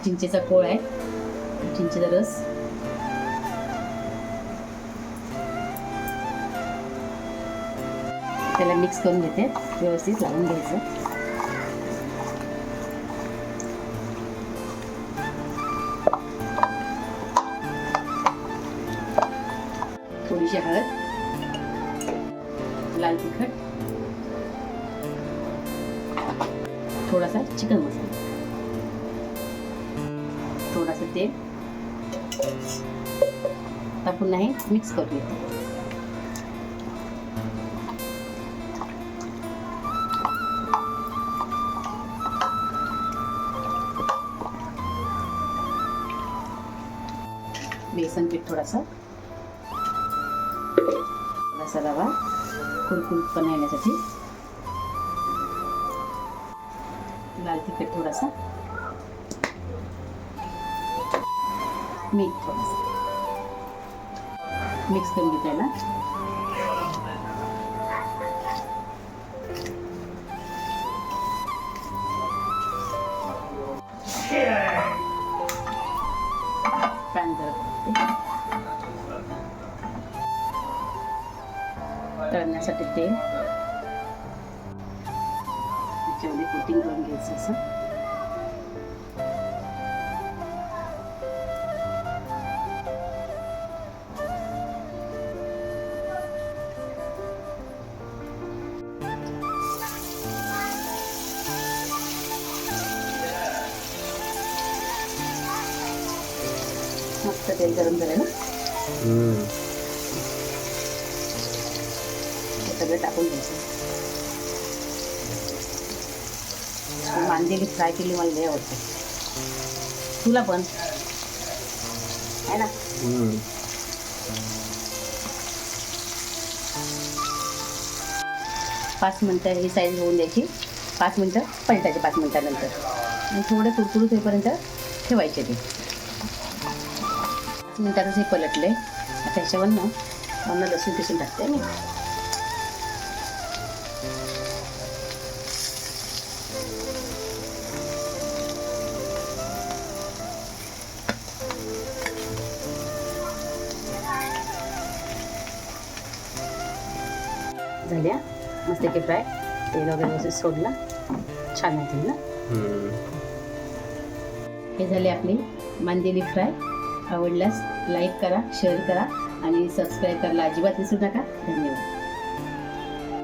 चिंचेचा कोळ आहे, चिंचेचा रस. त्याला मिक्स करून घेते, व्यवस्थित लावून घ्यायचं. थोडीशी हळद, लाल तिखट, थोडासा चिकन मसाला, थोडासा तेल टाकून हे मिक्स करून घेते. बेसन पीठ थोडासा रवा कुरकुरीतपणा येण्यासाठी, लाल तिखट थोडासा, मीठ थोडासा मिक्स करून घेते याला. पॅन तळण्यासाठी तेल, त्याच्यामध्ये कोटिंग करून घ्यायचं असं. मस्त तेल गरम झालं ना, हे सगळं टाकून घ्यायचं. मांदेली फ्राय केली मला लय आवडते, तुला पण आहे ना. 5 मिनटं ही साईज होऊन द्यायची, 5 मिनटं पलटायचे, 5 मिनटानंतर आणि थोडे कुरकुरीत होईपर्यंत ठेवायचे. ते 5 मिनटातच हे पलटले. आता ह्याच्यावरनं मला लसूण पिसून टाकते मी. झाल्या मस्त की फ्राय, तेल वगैरे व्यवस्थित सोडला, छान आहे ना. हे झाले आपली मांदेली फ्राय. आवडल्यास लाईक करा, शेअर करा आणि सबस्क्राईब करायला अजिबात विसरू नका. धन्यवाद.